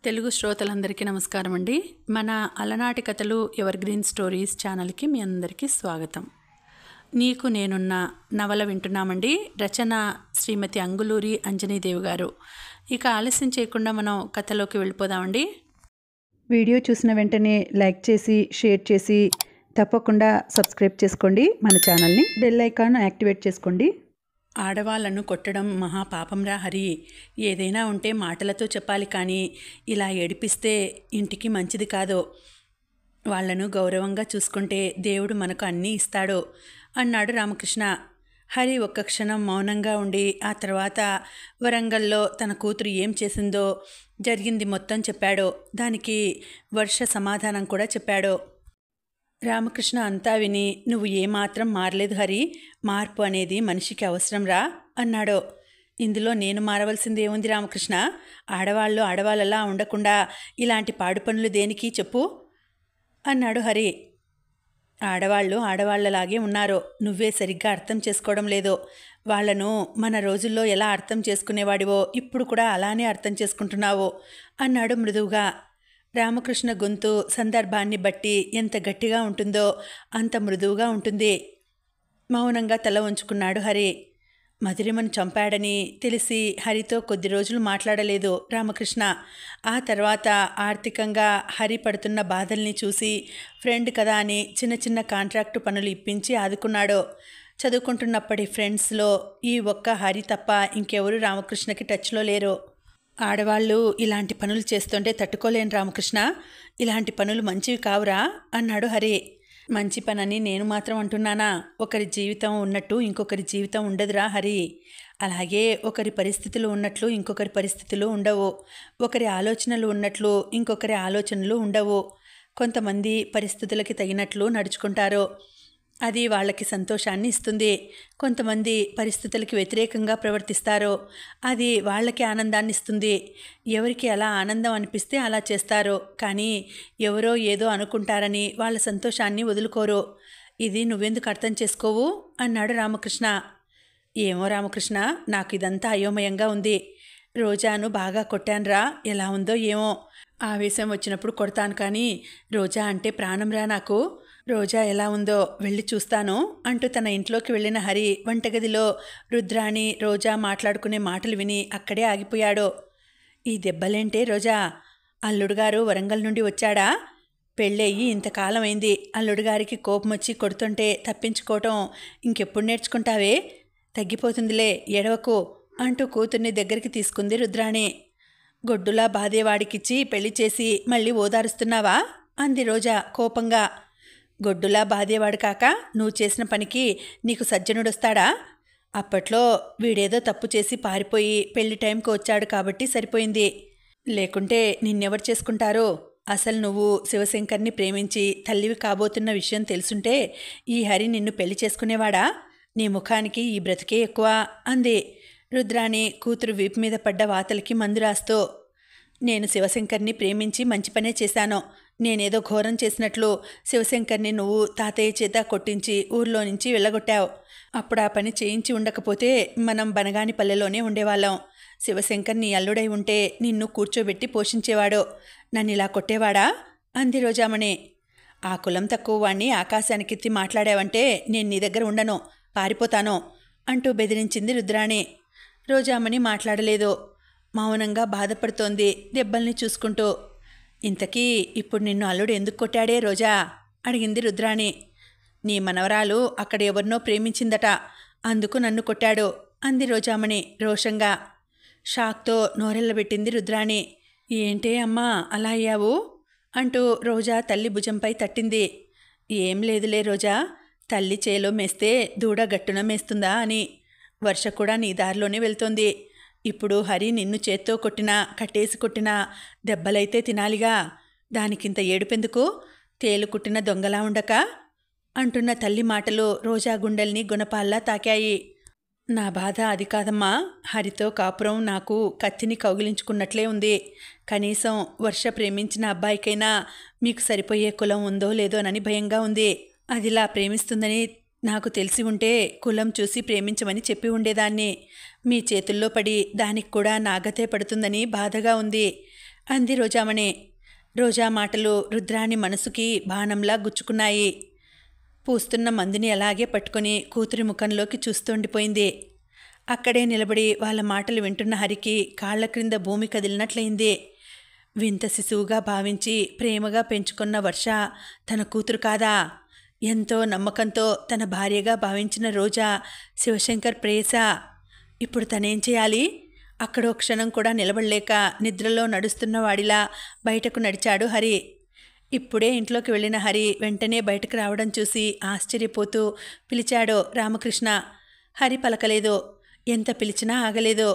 తెలుగు శ్రోతలందరికీ నమస్కారం అండి. మన అలనాటి కథలు ఎవర్ గ్రీన్ స్టోరీస్ ఛానల్కి మీ అందరికీ స్వాగతం. నీకు నేనున్న నవల వింటున్నామండి. రచన శ్రీమతి అంగులూరి అంజనీదేవి గారు. ఇక ఆలస్యం చేయకుండా మనం కథలోకి వెళ్ళిపోదామండి. వీడియో చూసిన వెంటనే లైక్ చేసి షేర్ చేసి తప్పకుండా సబ్స్క్రైబ్ చేసుకోండి. మన ఛానల్ని బెల్ ఐకాన్ యాక్టివేట్ చేసుకోండి. ఆడవాళ్లను కొట్టడం మహాపాపంరా హరి. ఏదైనా ఉంటే మాటలతో చెప్పాలి, కానీ ఇలా ఏడిపిస్తే ఇంటికి మంచిది కాదు. వాళ్లను గౌరవంగా చూసుకుంటే దేవుడు మనకు అన్నీ ఇస్తాడు అన్నాడు రామకృష్ణ. హరి ఒక్క క్షణం మౌనంగా ఉండి ఆ తర్వాత వరంగల్లో తన కూతురు ఏం చేసిందో జరిగింది మొత్తం చెప్పాడు. దానికి వర్ష సమాధానం కూడా చెప్పాడు. రామకృష్ణ అంతా విని, నువ్వు ఏమాత్రం మారలేదు హరి, మార్పు అనేది మనిషికి అవసరం రా అన్నాడు. ఇందులో నేను మారవలసింది ఏముంది రామకృష్ణ? ఆడవాళ్ళు ఆడవాళ్ళలా ఉండకుండా ఇలాంటి పాడు పనులు దేనికి చెప్పు అన్నాడు హరి. ఆడవాళ్ళు ఆడవాళ్ళలాగే ఉన్నారు, నువ్వే సరిగ్గా అర్థం చేసుకోవడం లేదు. వాళ్లను మన రోజుల్లో ఎలా అర్థం చేసుకునేవాడివో ఇప్పుడు కూడా అలానే అర్థం చేసుకుంటున్నావు అన్నాడు మృదువుగా. రామకృష్ణ గొంతు సందర్భాన్ని బట్టి ఎంత గట్టిగా ఉంటుందో అంత మృదువుగా ఉంటుంది. మౌనంగా తల ఉంచుకున్నాడు హరి. మధురిమను చంపాడని తెలిసి హరితో కొద్ది రోజులు మాట్లాడలేదు రామకృష్ణ. ఆ తర్వాత ఆర్థికంగా హరి పడుతున్న బాధల్ని చూసి ఫ్రెండ్ కదా అని చిన్న చిన్న కాంట్రాక్టు పనులు ఇప్పించి ఆదుకున్నాడు. చదువుకుంటున్నప్పటి ఫ్రెండ్స్లో ఈ ఒక్క హరి తప్ప ఇంకెవరూ రామకృష్ణకి టచ్లో లేరు. ఆడవాళ్ళు ఇలాంటి పనులు చేస్తుంటే తట్టుకోలేను రామకృష్ణ, ఇలాంటి పనులు మంచివి కావురా అన్నాడు హరి. మంచి పనని నేను మాత్రం అంటున్నానా? ఒకరి జీవితం ఉన్నట్టు ఇంకొకరి జీవితం ఉండదురా హరి. అలాగే ఒకరి పరిస్థితులు ఉన్నట్లు ఇంకొకరి పరిస్థితులు ఉండవు. ఒకరి ఆలోచనలు ఉన్నట్లు ఇంకొకరి ఆలోచనలు ఉండవు. కొంతమంది పరిస్థితులకి తగినట్లు నడుచుకుంటారు, అది వాళ్ళకి సంతోషాన్ని ఇస్తుంది. కొంతమంది పరిస్థితులకి వ్యతిరేకంగా ప్రవర్తిస్తారు, అది వాళ్ళకి ఆనందాన్ని ఇస్తుంది. ఎవరికి ఎలా ఆనందం అనిపిస్తే అలా చేస్తారు, కానీ ఎవరో ఏదో అనుకుంటారని వాళ్ళ సంతోషాన్ని వదులుకోరు. ఇది నువ్వెందుకు అర్థం చేసుకోవు అన్నాడు రామకృష్ణ. ఏమో రామకృష్ణ, నాకు ఇదంతా అయోమయంగా ఉంది. రోజాను బాగా కొట్టానురా, ఎలా ఉందో ఏమో. ఆవేశం వచ్చినప్పుడు కొడతాను, కానీ రోజా అంటే ప్రాణంరా నాకు. రోజా ఎలా ఉందో వెళ్ళి చూస్తాను అంటూ తన ఇంట్లోకి వెళ్ళిన హరి వంటగదిలో రుద్రాణి రోజా మాట్లాడుకునే మాటలు విని అక్కడే ఆగిపోయాడు. ఈ దెబ్బలేంటే రోజా? అల్లుడుగారు వరంగల్ నుండి వచ్చాడా? పెళ్ళయ్యి ఇంతకాలం అయింది, అల్లుడుగారికి కోపం వచ్చి కొడుతుంటే తప్పించుకోవటం ఇంకెప్పుడు నేర్చుకుంటావే? తగ్గిపోతుందిలే, ఎడవకు అంటూ కూతుర్ని దగ్గరికి తీసుకుంది రుద్రాణి. గొడ్డులా బాధేవాడికిచ్చి పెళ్లి చేసి మళ్ళీ ఓదారుస్తున్నావా అంది రోజా కోపంగా. గొడ్డులా బాధేవాడు కాక నువ్వు చేసిన పనికి నీకు సజ్జనుడొస్తాడా? అప్పట్లో వీడేదో తప్పు చేసి పారిపోయి పెళ్లి టైంకి వచ్చాడు కాబట్టి సరిపోయింది, లేకుంటే నిన్నెవరు చేసుకుంటారో? అసలు నువ్వు శివశంకర్ని ప్రేమించి తల్లివి కాబోతున్న విషయం తెలుసుంటే ఈ హరి నిన్ను పెళ్లి చేసుకునేవాడా? నీ ముఖానికి ఈ బ్రతికే ఎక్కువ అంది రుద్రాణి కూతురు వీపు మీద పడ్డ వాతలకి మందు రాస్తూ. నేను శివశంకర్ని ప్రేమించి మంచి పనే చేశాను. నేనేదో ఘోరం చేసినట్లు శివశంకర్ని నువ్వు తాతయ్య చేత కొట్టించి ఊర్లో నుంచి వెళ్ళగొట్టావు. అప్పుడు ఆ పని చేయించి ఉండకపోతే మనం బనగాని పల్లెలోనే ఉండేవాళ్ళం. శివశంకర్ నీ అల్లుడై ఉంటే నిన్ను కూర్చోబెట్టి పోషించేవాడు, నన్ను ఇలా కొట్టేవాడా అంది రోజామణి. ఆ కులం తక్కువ వాణ్ణి ఆకాశానికెత్తి మాట్లాడావంటే నేను నీ దగ్గర ఉండను, పారిపోతాను అంటూ బెదిరించింది రుద్రాణి. రోజామణి మాట్లాడలేదు, మౌనంగా బాధపడుతోంది దెబ్బల్ని చూసుకుంటూ. ఇంతకీ ఇప్పుడు నిన్ను అల్లుడు ఎందుకు కొట్టాడే రోజా అడిగింది రుద్రాణి. నీ మనవరాలు అక్కడ ఎవరినో ప్రేమించిందట, అందుకు నన్ను కొట్టాడు అంది రోజామణి రోషంగా. షాక్తో నోరెళ్ళబెట్టింది రుద్రాణి. ఏంటే అమ్మా అలా అయ్యావు అంటూ రోజా తల్లి భుజంపై తట్టింది. ఏం లేదులే రోజా, తల్లి చేలో మేస్తే దూడ గట్టున మేస్తుందా అని. వర్ష కూడా నీ దారిలోనే వెళ్తోంది. ఇప్పుడు హరి నిన్ను చేత్తో కొట్టినా కట్టేసి కొట్టినా దెబ్బలైతే తినాలిగా, దానికింత ఏడుపెందుకు? తేలు కుట్టిన దొంగలా ఉండక అంటున్న తల్లి మాటలు రోజా గుండెల్ని గుణపాల్లా తాకాయి. నా బాధ అది కాదమ్మా, హరితో కాపురం నాకు కత్తిని కౌగిలించుకున్నట్లే ఉంది. కనీసం వర్ష ప్రేమించిన అబ్బాయికైనా మీకు సరిపోయే కులం ఉందో లేదోనని భయంగా ఉంది. అదిలా ప్రేమిస్తుందని నాకు తెలిసి ఉంటే కులం చూసి ప్రేమించమని చెప్పి ఉండేదాన్ని. మీ చేతుల్లో పడి దానికి కూడా నాగతే పడుతుందని బాధగా ఉంది. అంది రోజామణి. రోజా మాటలు రుద్రాణి మనసుకి బాణంలా గుచ్చుకున్నాయి. పూస్తున్న మందుని అలాగే పట్టుకుని కూతురి ముఖంలోకి చూస్తుండిపోయింది. అక్కడే నిలబడి వాళ్ళ మాటలు వింటున్న హరికి కాళ్ల క్రింద భూమి కదిలినట్లయింది. వింత శిశువుగా భావించి ప్రేమగా పెంచుకున్న వర్ష తన కూతురు కాదా? ఎంతో నమ్మకంతో తన భార్యగా భావించిన రోజా శివశంకర్ ప్రేయస. ఇప్పుడు తనేం చేయాలి? అక్కడో క్షణం కూడా నిలబడలేక నిద్రలో నడుస్తున్న వాడిలా బయటకు నడిచాడు హరి. ఇప్పుడే ఇంట్లోకి వెళ్ళిన హరి వెంటనే బయటకు రావడం చూసి ఆశ్చర్యపోతూ పిలిచాడు రామకృష్ణ. హరి పలకలేదు. ఎంత పిలిచినా ఆగలేదు.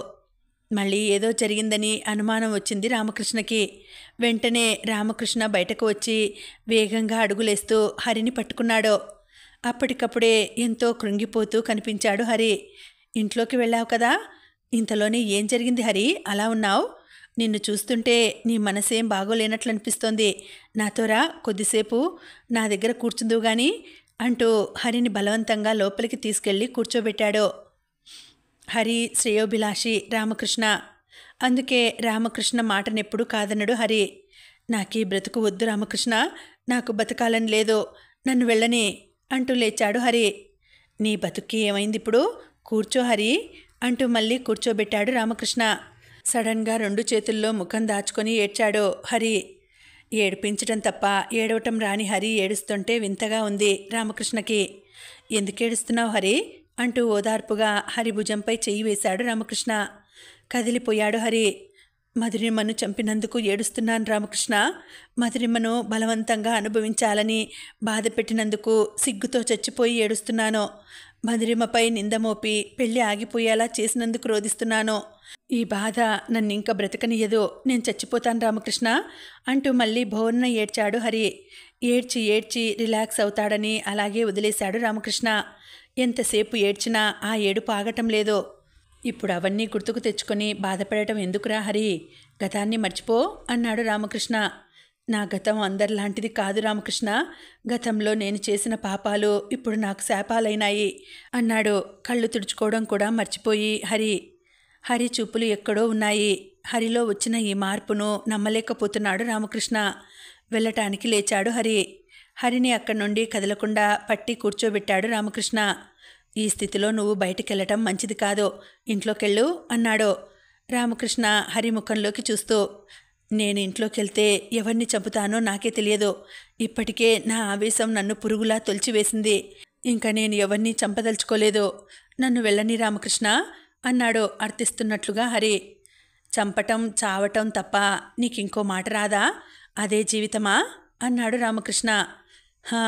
మళ్ళీ ఏదో జరిగిందని అనుమానం వచ్చింది రామకృష్ణకి. వెంటనే రామకృష్ణ బయటకు వచ్చి వేగంగా అడుగులేస్తూ హరిని పట్టుకున్నాడు. అప్పటికప్పుడే ఎంతో కృంగిపోతూ కనిపించాడు హరి. ఇంట్లోకి వెళ్ళావు కదా, ఇంతలోనే ఏం జరిగింది హరి, అలా ఉన్నావు? నిన్ను చూస్తుంటే నీ మనసేం బాగోలేనట్లు అనిపిస్తోంది. నాతోరా, కొద్దిసేపు నా దగ్గర కూర్చుందువు గాని అంటూ హరిని బలవంతంగా లోపలికి తీసుకెళ్లి కూర్చోబెట్టాడు. హరి శ్రేయోభిలాషి రామకృష్ణ. అందుకే రామకృష్ణ మాటనెప్పుడు కాదనడు హరి. నాకీ బ్రతుకు వద్దు రామకృష్ణ, నాకు బతకాలని లేదు, నన్ను వెళ్ళని అంటూ లేచాడు హరి. నీ బతుక్కి ఏమైంది ఇప్పుడు? కూర్చో హరి అంటూ మళ్ళీ కూర్చోబెట్టాడు రామకృష్ణ. సడన్గా 2 చేతుల్లో ముఖం దాచుకొని ఏడ్చాడు హరి. ఏడిపించడం తప్ప ఏడవటం రాని హరి ఏడుస్తుంటే వింతగా ఉంది రామకృష్ణకి. ఎందుకేడుస్తున్నావు హరి అంటూ ఓదార్పుగా హరి భుజంపై చెయ్యి వేశాడు రామకృష్ణ. కదిలిపోయాడు హరి. మధురిమ్మను చంపినందుకు ఏడుస్తున్నాను రామకృష్ణ. మధురిమ్మను బలవంతంగా అనుభవించాలని బాధ పెట్టినందుకు సిగ్గుతో చచ్చిపోయి ఏడుస్తున్నాను. మధురిమ్మపై నిందమోపి పెళ్లి ఆగిపోయేలా చేసినందుకు రోధిస్తున్నాను. ఈ బాధ నన్నింక బ్రతకనియదు, నేను చచ్చిపోతాను రామకృష్ణ అంటూ మళ్ళీ భోర్న ఏడ్చాడు హరి. ఏడ్చి ఏడ్చి రిలాక్స్ అవుతాడని అలాగే వదిలేశాడు రామకృష్ణ. ఎంతసేపు ఏడ్చినా ఆ ఏడుపు ఆగటం లేదు. ఇప్పుడు అవన్నీ గుర్తుకు తెచ్చుకొని బాధపడటం ఎందుకురా హరి, గతాన్ని మర్చిపో అన్నాడు రామకృష్ణ. నా గతం అందరిలాంటిది కాదు రామకృష్ణ. గతంలో నేను చేసిన పాపాలు ఇప్పుడు నాకు శాపాలైనాయి అన్నాడు కళ్ళు తుడుచుకోవడం కూడా మర్చిపోయి హరి. హరి చూపులు ఎక్కడో ఉన్నాయి. హరిలో వచ్చిన ఈ మార్పును నమ్మలేకపోతున్నాడు రామకృష్ణ. వెళ్ళటానికి లేచాడు హరి. హరిని అక్కడి నుండి కదలకుండా పట్టి కూర్చోబెట్టాడు రామకృష్ణ. ఈ స్థితిలో నువ్వు బయటికెళ్ళటం మంచిది కాదు, ఇంట్లోకెళ్ళు అన్నాడు రామకృష్ణ హరి ముఖంలోకి చూస్తూ. నేను ఇంట్లోకెళ్తే ఎవరిని చంపుతానో నాకే తెలియదు. ఇప్పటికే నా ఆవేశం నన్ను పురుగులా తొలిచివేసింది. ఇంకా నేను ఎవరిని చంపదలుచుకోలేదు. నన్ను వెళ్ళని రామకృష్ణ అన్నాడు అర్థిస్తున్నట్లుగా హరి. చంపటం చావటం తప్ప నీకింకో మాట రాదా? అదే జీవితమా అన్నాడు రామకృష్ణ. హా,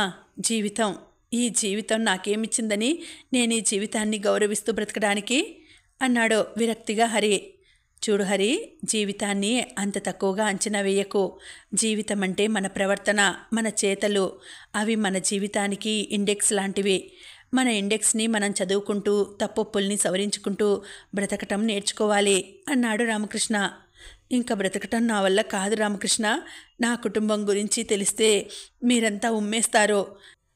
జీవితం. ఈ జీవితం నాకేమిచ్చిందని నేను ఈ జీవితాన్ని గౌరవిస్తూ బ్రతకడానికి అన్నాడు విరక్తిగా హరి. చూడు హరి, జీవితాన్ని అంత తక్కువగా అంచనా వేయకు. జీవితం అంటే మన ప్రవర్తన, మన చేతలు. అవి మన జీవితానికి ఇండెక్స్ లాంటివి. మన ఇండెక్స్ని మనం చదువుకుంటూ తప్పొప్పుల్ని సవరించుకుంటూ బ్రతకటం నేర్చుకోవాలి అన్నాడు రామకృష్ణ. ఇంకా బ్రతకటం నా వల్ల కాదు రామకృష్ణ. నా కుటుంబం గురించి తెలిస్తే మీరంతా ఉమ్మేస్తారు.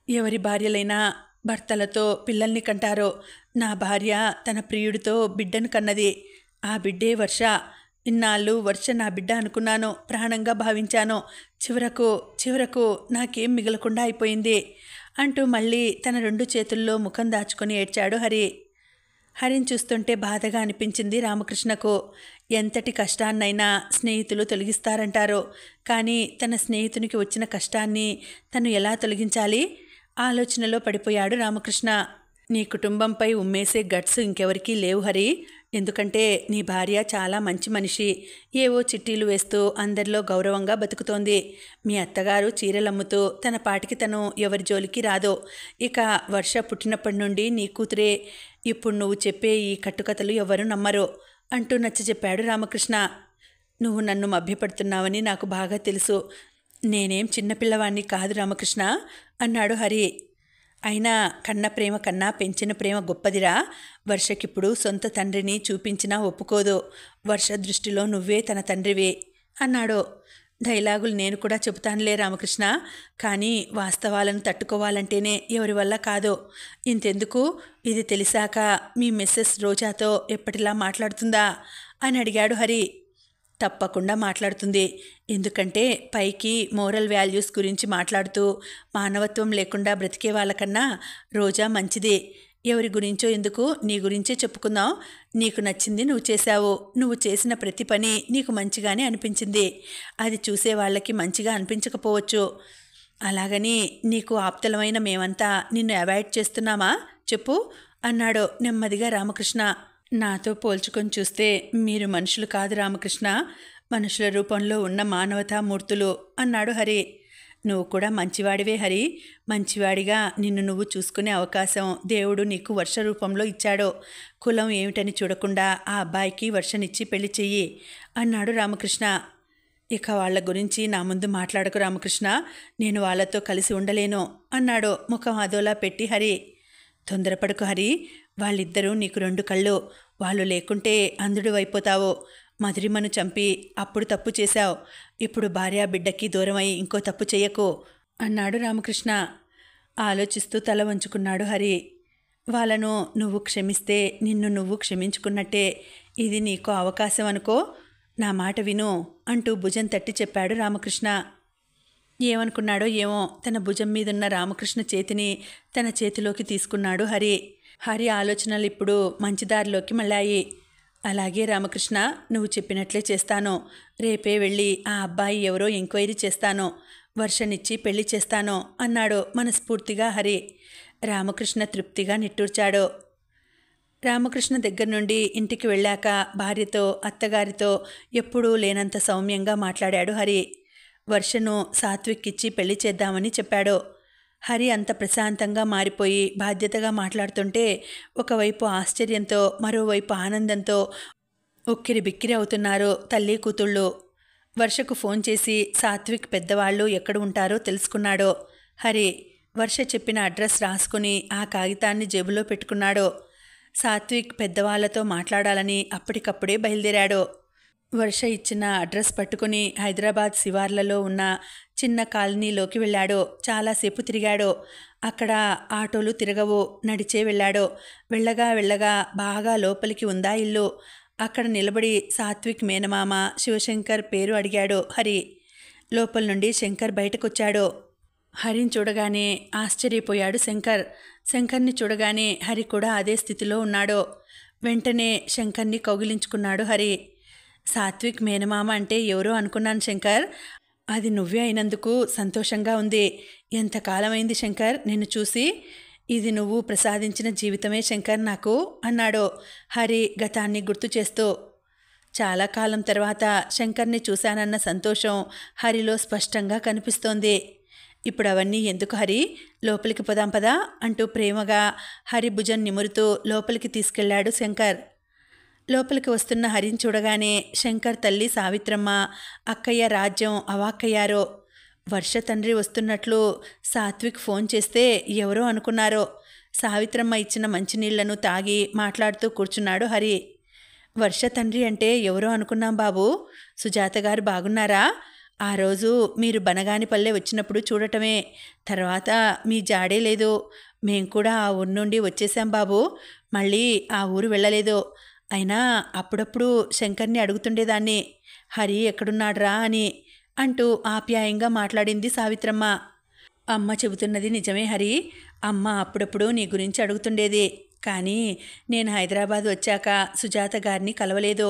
ఎవరి భార్యలైనా భర్తలతో పిల్లల్ని కంటారో. నా భార్య తన ప్రియుడితో బిడ్డను కన్నది. ఆ బిడ్డే వర్ష. ఇన్నాళ్ళు వర్ష నా బిడ్డ అనుకున్నాను, ప్రాణంగా భావించాను. చివరకు నాకేం మిగలకుండా అయిపోయింది అంటూ మళ్ళీ తన 2 చేతుల్లో ముఖం దాచుకొని ఏడ్చాడు హరి. హరిని చూస్తుంటే బాధగా అనిపించింది రామకృష్ణకు. ఎంతటి కష్టాన్నైనా స్నేహితులు తొలగిస్తారంటారు. కానీ తన స్నేహితునికి వచ్చిన కష్టాన్ని తను ఎలా తొలగించాలి? ఆలోచనలో పడిపోయాడు రామకృష్ణ. నీ కుటుంబంపై ఉమ్మేసే గట్స్ ఇంకెవరికీ లేవు హరి. ఎందుకంటే నీ భార్య చాలా మంచి మనిషి. ఏవో చిట్టీలు వేస్తూ అందరిలో గౌరవంగా బతుకుతోంది. మీ అత్తగారు చీరలమ్ముతూ తన పాటికి తను ఎవరి జోలికి రాదు. ఇక వర్ష పుట్టినప్పటి నుండి నీ కూతురే. ఇప్పుడు నువ్వు చెప్పే ఈ కట్టుకథలు ఎవరు నమ్మరు అంటూ నచ్చజెప్పాడు రామకృష్ణ. నువ్వు నన్ను మభ్యపడుతున్నావని నాకు బాగా తెలుసు. నేనేం చిన్నపిల్లవాణ్ణి కాదు రామకృష్ణ అన్నాడు హరి. అయినా కన్న ప్రేమ కన్నా పెంచిన ప్రేమ గొప్పదిరా. వర్షకిప్పుడు సొంత తండ్రిని చూపించినా ఒప్పుకోదు. వర్ష దృష్టిలో నువ్వే తన తండ్రివి అన్నాడు. డైలాగులు నేను కూడా చెబుతానులే రామకృష్ణ, కానీ వాస్తవాలను తట్టుకోవాలంటేనే ఎవరి వల్ల కాదు. ఇంతెందుకు, ఇది తెలిసాక మీ మిస్సెస్ రోజాతో ఎప్పటిలా మాట్లాడుతుందా అని అడిగాడు హరి. తప్పకుండా మాట్లాడుతుంది. ఎందుకంటే పైకి మోరల్ వాల్యూస్ గురించి మాట్లాడుతూ మానవత్వం లేకుండా బ్రతికే వాళ్ళకన్నా రోజా మంచిది. ఎవరి గురించో ఎందుకు, నీ గురించే చెప్పుకుందాం. నీకు నచ్చింది నువ్వు చేశావు. నువ్వు చేసిన ప్రతి పని నీకు మంచిగానే అనిపించింది. అది చూసే వాళ్ళకి మంచిగా అనిపించకపోవచ్చు. అలాగని నీకు ఆప్తలమైన మేమంతా నిన్ను అవాయిడ్ చేస్తున్నామా చెప్పు అన్నాడు నెమ్మదిగా రామకృష్ణ. నాతో పోల్చుకొని చూస్తే మీరు మనుషులు కాదు రామకృష్ణ, మనుషుల రూపంలో ఉన్న మానవతామూర్తులు అన్నాడు హరి. నువ్వు కూడా మంచివాడివే హరి. మంచివాడిగా నిన్ను నువ్వు చూసుకునే అవకాశం దేవుడు నీకు వర్ష రూపంలో ఇచ్చాడు. కులం ఏమిటని చూడకుండా ఆ అబ్బాయికి వర్షనిచ్చి పెళ్లి చెయ్యి అన్నాడు రామకృష్ణ. ఇక వాళ్ళ గురించి నా ముందు మాట్లాడకు రామకృష్ణ, నేను వాళ్ళతో కలిసి ఉండలేను అన్నాడు ముఖం అదోలా పెట్టి హరి. తొందరపడకు హరి, వాళ్ళిద్దరూ నీకు రెండు కళ్ళు. వాళ్ళు లేకుంటే అంధుడు అయిపోతావు. మధురిమను చంపి అప్పుడు తప్పు చేశావు. ఇప్పుడు భార్యా బిడ్డకి దూరమై ఇంకో తప్పు చెయ్యకు అన్నాడు రామకృష్ణ. ఆలోచిస్తూ తల వంచుకున్నాడు హరి. వాళ్ళను నువ్వు క్షమిస్తే నిన్ను నువ్వు క్షమించుకున్నట్టే. ఇది నీకు అవకాశం అనుకో, నా మాట విను అంటూ భుజం తట్టి చెప్పాడు రామకృష్ణ. ఏమనుకున్నాడో ఏమో, తన భుజం మీదున్న రామకృష్ణ చేతిని తన చేతిలోకి తీసుకున్నాడు హరి. హరి ఆలోచనలు ఇప్పుడు మంచిదారిలోకి మళ్ళాయి. అలాగే రామకృష్ణ, నువ్వు చెప్పినట్లే చేస్తాను. రేపే వెళ్ళి ఆ అబ్బాయి ఎవరో ఎంక్వైరీ చేస్తాను. వర్షనిచ్చి పెళ్లి చేస్తాను అన్నాడు మనస్ఫూర్తిగా హరి. రామకృష్ణ తృప్తిగా నిట్టూర్చాడు. రామకృష్ణ దగ్గర నుండి ఇంటికి వెళ్ళాక భార్యతో అత్తగారితో ఎప్పుడూ లేనంత సౌమ్యంగా మాట్లాడాడు హరి. వర్షను సాత్విక్ ఇచ్చి పెళ్లి చేద్దామని చెప్పాడు. హరి అంత ప్రశాంతంగా మారిపోయి బాధ్యతగా మాట్లాడుతుంటే ఒకవైపు ఆశ్చర్యంతో మరోవైపు ఆనందంతో ఉక్కిరి బిక్కిరి అవుతున్నారు తల్లి కూతుళ్ళు. వర్షకు ఫోన్ చేసి సాత్విక్ పెద్దవాళ్ళు ఎక్కడ ఉంటారో తెలుసుకున్నాడు హరి. వర్ష చెప్పిన అడ్రస్ రాసుకుని ఆ కాగితాన్ని జేబులో పెట్టుకున్నాడు. సాత్విక్ పెద్దవాళ్లతో మాట్లాడాలని అప్పటికప్పుడే బయలుదేరాడు. వర్ష ఇచ్చిన అడ్రస్ పట్టుకుని హైదరాబాద్ శివార్లలో ఉన్న చిన్న కాలనీలోకి వెళ్ళాడు. చాలాసేపు తిరిగాడు. అక్కడ ఆటోలు తిరగవు, నడిచే వెళ్ళాడు. వెళ్ళగా బాగా లోపలికి ఉందా ఇల్లు. అక్కడ నిలబడి సాత్విక్ మేనమామ శివశంకర్ పేరు అడిగాడు హరి. లోపల నుండి శంకర్ బయటకొచ్చాడు. హరిని చూడగానే ఆశ్చర్యపోయాడు శంకర్. శంకర్ని చూడగానే హరి కూడా అదే స్థితిలో ఉన్నాడు. వెంటనే శంకర్ని కౌగిలించుకున్నాడు హరి. సాత్విక్ మేనమామ అంటే ఎవరో అనుకున్నాను శంకర్, అది నువ్వే అయినందుకు సంతోషంగా ఉంది. ఎంతకాలమైంది శంకర్ నిన్ను చూసి. ఇది నువ్వు ప్రసాదించిన జీవితమే శంకర్ నాకు అన్నాడు హరి గతాన్ని గుర్తు చేస్తూ. చాలా కాలం తర్వాత శంకర్ని చూశానన్న సంతోషం హరిలో స్పష్టంగా కనిపిస్తోంది. ఇప్పుడు అవన్నీ ఎందుకు హరి, లోపలికి పోదాం పదా అంటూ ప్రేమగా హరి భుజం నిమురుతూ లోపలికి తీసుకెళ్లాడు శంకర్. లోపలికి వస్తున్న హరిని చూడగానే శంకర్ తల్లి సావిత్రమ్మ, అక్కయ్య రాజ్యం అవాక్కయ్యారో. వర్ష తండ్రి వస్తున్నట్లు సాత్విక్ ఫోన్ చేస్తే ఎవరో అనుకున్నారో. సావిత్రమ్మ ఇచ్చిన మంచినీళ్లను తాగి మాట్లాడుతూ కూర్చున్నాడు హరి. వర్ష తండ్రి అంటే ఎవరో అనుకున్నాం బాబు. సుజాత గారు బాగున్నారా? ఆ రోజు మీరు బనగానిపల్లె వచ్చినప్పుడు చూడటమే, తర్వాత మీ జాడే లేదు. మేం కూడా ఆ ఊరు నుండి వచ్చేసాం బాబు, మళ్ళీ ఆ ఊరు వెళ్ళలేదు. అయినా అప్పుడప్పుడు శంకర్ని అడుగుతుండేదాన్ని, హరి ఎక్కడున్నాడ్రా అని అంటూ ఆప్యాయంగా మాట్లాడింది సావిత్రమ్మ. అమ్మ చెబుతున్నది నిజమే హరి. అమ్మ అప్పుడప్పుడు నీ గురించి అడుగుతుండేది. కానీ నేను హైదరాబాద్ వచ్చాక సుజాత గారిని కలవలేదు.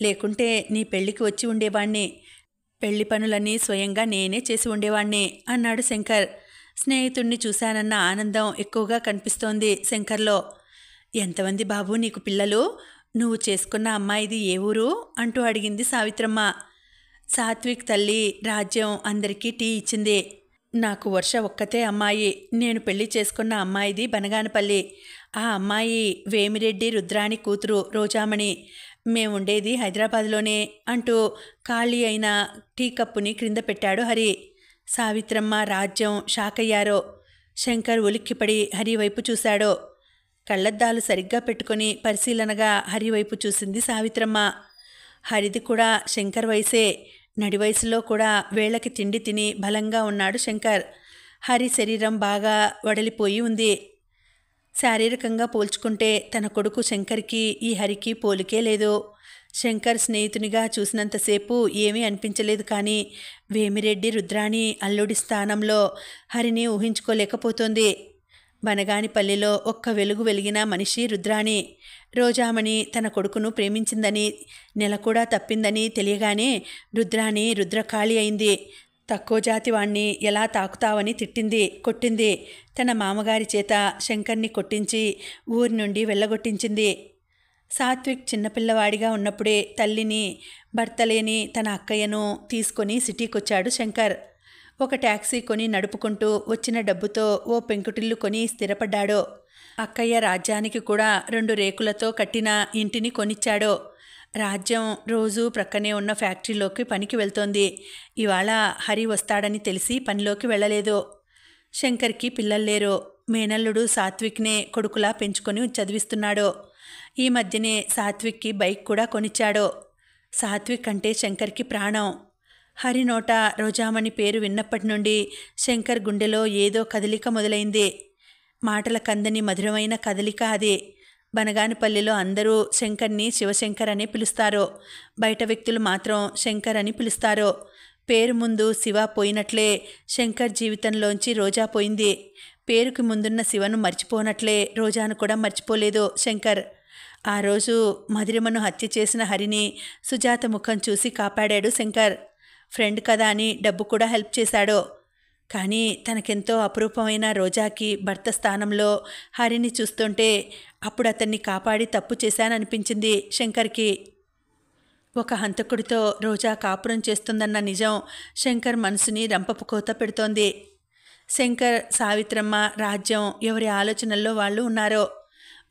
లేకుంటే నీ పెళ్ళికి వచ్చి ఉండేవాణ్ణి. పెళ్లి పనులన్నీ స్వయంగా నేనే చేసి ఉండేవాణ్ణి అన్నాడు శంకర్. స్నేహితుణ్ణి చూశానన్న ఆనందం ఎక్కువగా కనిపిస్తోంది శంకర్లో. ఎంతమంది బాబు నీకు పిల్లలు? నువ్వు చేసుకున్న అమ్మాయిది ఏ ఊరు అంటూ అడిగింది సావిత్రమ్మ. సాత్విక్ తల్లి రాజ్యం అందరికీ టీ ఇచ్చింది. నాకు వర్ష ఒక్కతే అమ్మాయి. నేను పెళ్లి చేసుకున్న అమ్మాయిది బనగానపల్లి. ఆ అమ్మాయి వేమిరెడ్డి రుద్రాణి కూతురు రోజామణి. మేముండేది హైదరాబాద్లోనే అంటూ ఖాళీ అయిన టీ కప్పుని క్రింద పెట్టాడు హరి. సావిత్రమ్మ రాజ్యం షాకయ్యారో. శంకర్ ఉలిక్కిపడి హరి వైపు చూశాడు. కళ్ళద్దాలు సరిగ్గా పెట్టుకుని పరిశీలనగా హరి వైపు చూసింది సావిత్రమ్మ. హరిది కూడా శంకర్ వయసే. నడి వయసులో కూడా వేళకి తిండి తిని బలంగా ఉన్నాడు శంకర్. హరి శరీరం బాగా వడలిపోయి ఉంది. శారీరకంగా పోల్చుకుంటే తన కొడుకు శంకర్కి ఈ హరికి పోలికే లేదు. శంకర్ స్నేహితునిగా చూసినంతసేపు ఏమీ అనిపించలేదు. కానీ వేమిరెడ్డి రుద్రాణి అల్లుడి స్థానంలో హరిని ఊహించుకోలేకపోతోంది. బనగానిపల్లిలో ఒక్క వెలుగు వెలిగిన మనిషి రుద్రాణి. రోజామణి తన కొడుకును ప్రేమించిందని, నెల కూడా తప్పిందని తెలియగానే రుద్రాణి రుద్రకాళి అయింది. తక్కువ జాతి వాణ్ణి ఎలా తాకుతావని తిట్టింది, కొట్టింది. తన మామగారి చేత శంకర్ని కొట్టించి ఊరి నుండి వెళ్ళగొట్టించింది. సాత్విక్ చిన్నపిల్లవాడిగా ఉన్నప్పుడే తల్లిని, భర్త లేని తన అక్కయ్యను తీసుకొని సిటీకొచ్చాడు శంకర్. ఒక ట్యాక్సీ కొని నడుపుకుంటూ వచ్చిన డబ్బుతో ఓ పెంకుటిల్లు కొని స్థిరపడ్డాడు. అక్కయ్య రాజ్యానికి కూడా 2 రేకులతో కట్టిన ఇంటిని కొనిచ్చాడు. రాజ్యం రోజూ ప్రక్కనే ఉన్న ఫ్యాక్టరీలోకి పనికి వెళ్తోంది. ఇవాళ హరి వస్తాడని తెలిసి పనిలోకి వెళ్ళలేదు. శంకర్కి పిల్లలు లేరు. మేనల్లుడు సాత్విక్నే కొడుకులా పెంచుకొని చదివిస్తున్నాడు. ఈ మధ్యనే సాత్విక్కి బైక్ కూడా కొనిచ్చాడు. సాత్విక్ అంటే శంకర్కి ప్రాణం. హరి నోట రోజామణి పేరు విన్నప్పటి నుండి శంకర్ గుండెలో ఏదో కదలిక మొదలైంది. మాటల కందని మధురమైన కదలిక అది. బనగానిపల్లిలో అందరూ శంకర్ని శివశంకర్ అనే పిలుస్తారు. బయట వ్యక్తులు మాత్రం శంకర్ అని పిలుస్తారు. పేరు ముందు శివ పోయినట్లే శంకర్ జీవితంలోంచి రోజా పోయింది. పేరుకి ముందున్న శివను మర్చిపోనట్లే రోజాను కూడా మర్చిపోలేదు శంకర్. ఆ రోజు మధురిమను హత్య చేసిన హరిని సుజాత ముఖం చూసి కాపాడాడు శంకర్. ఫ్రెండ్ కదా అని డబ్బు కూడా హెల్ప్ చేశాడు. కానీ తనకెంతో అపురూపమైన రోజాకి భర్త స్థానంలో హరిని చూస్తుంటే అప్పుడు అతన్ని కాపాడి తప్పు చేశాననిపించింది శంకర్కి. ఒక హంతకుడితో రోజా కాపురం చేస్తుందన్న నిజం శంకర్ మనసుని రంపపు కోత పెడుతోంది. శంకర్, సావిత్రమ్మ, రాజ్యం ఎవరి ఆలోచనల్లో వాళ్ళు ఉన్నారో.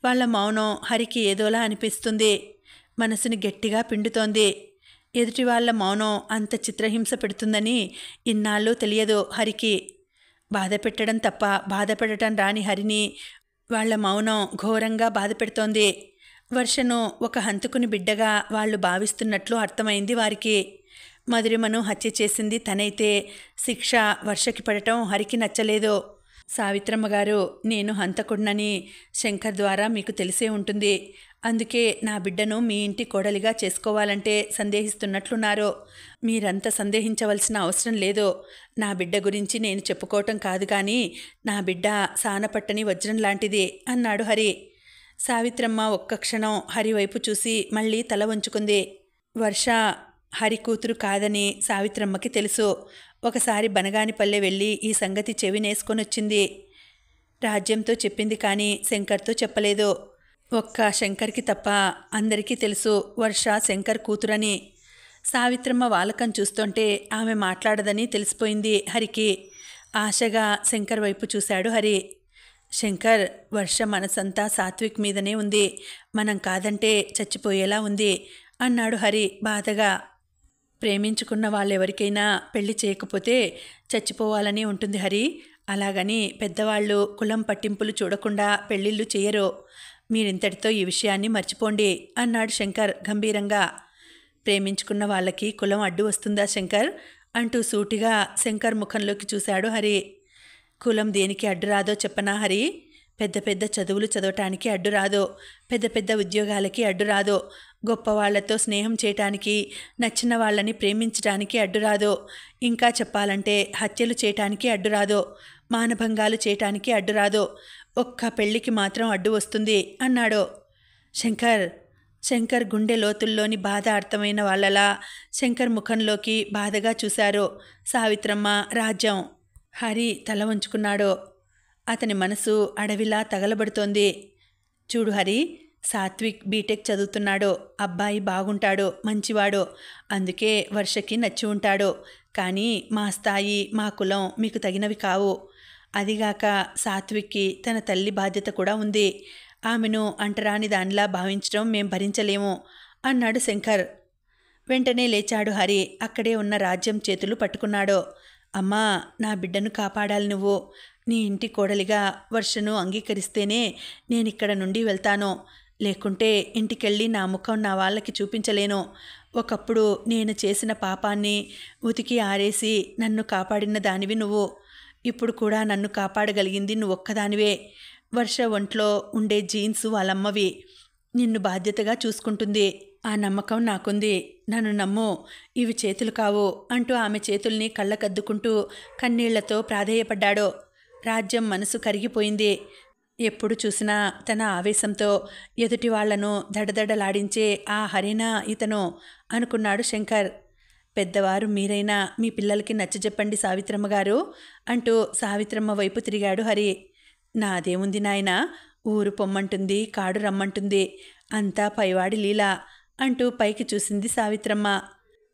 వాళ్ళ మౌనం హరికి ఏదోలా అనిపిస్తుంది. మనసుని గట్టిగా పిండుతోంది. ఎదుటి వాళ్ళ మౌనం అంత చిత్రహింస పెడుతుందని ఇన్నాళ్ళు తెలియదు హరికి. బాధ పెట్టడం తప్ప బాధపడటం రాని హరిని వాళ్ల మౌనం ఘోరంగా బాధ పెడుతోంది. వర్షను ఒక హంతకుని బిడ్డగా వాళ్ళు భావిస్తున్నట్లు అర్థమైంది వారికి. మధురిమను హత్య చేసింది తనైతే శిక్ష వర్షకి పడటం హరికి నచ్చలేదు. సావిత్రమ్మ గారు, నేను హంతకుడినని శంకర్ ద్వారా మీకు తెలిసే ఉంటుంది. అందుకే నా బిడ్డను మీ ఇంటి కోడలిగా చేసుకోవాలంటే సందేహిస్తున్నట్లున్నారు. మీరంత సందేహించవలసిన అవసరం లేదు. నా బిడ్డ గురించి నేను చెప్పుకోవటం కాదు కానీ నా బిడ్డ సానపట్టని వజ్రం లాంటిది అన్నాడు హరి. సావిత్రమ్మ ఒక్క క్షణం హరి వైపు చూసి మళ్ళీ తల వంచుకుంది. వర్ష హరి కూతురు కాదని సావిత్రమ్మకి తెలుసు. ఒకసారి బనగానిపల్లె వెళ్ళి ఈ సంగతి చెవినేసుకొనొచ్చింది. రాజ్యంతో చెప్పింది కానీ శంకర్తో చెప్పలేదు. ఒక్క శంకర్కి తప్ప అందరికీ తెలుసు వర్ష శంకర్ కూతురని. సావిత్రమ్మ వాలకం చూస్తుంటే ఆమె మాట్లాడదని తెలిసిపోయింది హరికి. ఆశగా శంకర్ వైపు చూశాడు హరి. శంకర్, వర్ష మనసంతా సాత్విక్ మీదనే ఉంది. మనం కాదంటే చచ్చిపోయేలా ఉంది అన్నాడు హరి బాధగా. ప్రేమించుకున్న వాళ్ళెవరికైనా పెళ్లి చేయకపోతే చచ్చిపోవాలని ఉంటుంది హరి. అలాగని పెద్దవాళ్ళు కులం పట్టింపులు చూడకుండా పెళ్ళిళ్ళు చేయరు. మీరింతటితో ఈ విషయాన్ని మర్చిపోండి అన్నాడు శంకర్ గంభీరంగా. ప్రేమించుకున్న వాళ్ళకి కులం అడ్డు వస్తుందా శంకర్ అంటూ సూటిగా శంకర్ ముఖంలోకి చూశాడు హరి. కులం దేనికి అడ్డు రాదో చెప్పనా హరి? పెద్ద పెద్ద చదువులు చదవటానికి అడ్డు రాదు. పెద్ద పెద్ద ఉద్యోగాలకి అడ్డు రాదు. గొప్పవాళ్లతో స్నేహం చేయటానికి, నచ్చిన వాళ్ళని ప్రేమించడానికి అడ్డు రాదు. ఇంకా చెప్పాలంటే హత్యలు చేయటానికి అడ్డు రాదు. మానభంగాలు చేయటానికి అడ్డు రాదు. ఒక్క పెళ్లికి మాత్రం అడ్డు వస్తుంది అన్నాడు శంకర్. శంకర్ గుండె లోతుల్లోని బాధ అర్థమైన వాళ్ళలా శంకర్ ముఖంలోకి బాధగా చూశారు సావిత్రమ్మ, రాజ్యం. హరి తల వంచుకున్నాడు. అతని మనసు అడవిలా తగలబడుతోంది. చూడు హరి, సాత్విక్ బీటెక్ చదువుతున్నాడు. అబ్బాయి బాగుంటాడు, మంచివాడు. అందుకే వర్షకి నచ్చి ఉంటాడు. కానీ మా స్థాయి, మా కులం మీకు తగినవి కావు. అదిగాక సాత్విక్కి తన తల్లి బాధ్యత కూడా ఉంది. ఆమెను అంటరాని దానిలా భావించడం మేం భరించలేము అన్నాడు శంకర్. వెంటనే లేచాడు హరి. అక్కడే ఉన్న రాజ్యం చేతులు పట్టుకున్నాడు. అమ్మా, నా బిడ్డను కాపాడాలి నువ్వు. నీ ఇంటి కోడలిగా వర్షను అంగీకరిస్తేనే నేనిక్కడ నుండి వెళ్తాను. లేకుంటే ఇంటికెళ్ళి నా ముఖం నా వాళ్ళకి చూపించలేను. ఒకప్పుడు నేను చేసిన పాపాన్ని ఉతికి ఆరేసి నన్ను కాపాడిన దానివి నువ్వు. ఇప్పుడు కూడా నన్ను కాపాడగలిగింది నువ్వొక్కదానివే. వర్ష ఒంట్లో ఉండే జీన్స్ వాళ్ళమ్మవి. నిన్ను బాధ్యతగా చూసుకుంటుంది. ఆ నమ్మకం నాకుంది, నన్ను నమ్ము, ఇవి చేతులు కావు అంటూ ఆమె చేతుల్ని కళ్ళకద్దుకుంటూ కన్నీళ్లతో ప్రాధేయపడ్డాడు. రాజ్యం మనసు కరిగిపోయింది. ఎప్పుడు చూసినా తన ఆవేశంతో ఎదుటి వాళ్లను దడదడలాడించే ఆ హరినా ఇతను అనుకున్నాడు శంకర్. పెద్దవారు మీరైనా మీ పిల్లలకి నచ్చజెప్పండి సావిత్రమ్మ గారు అంటూ సావిత్రమ్మ వైపు తిరిగాడు హరి. నాదేముంది నాయనా, ఊరు పొమ్మంటుంది, కాడు రమ్మంటుంది, అంతా పైవాడి లీలా అంటూ పైకి చూసింది సావిత్రమ్మ.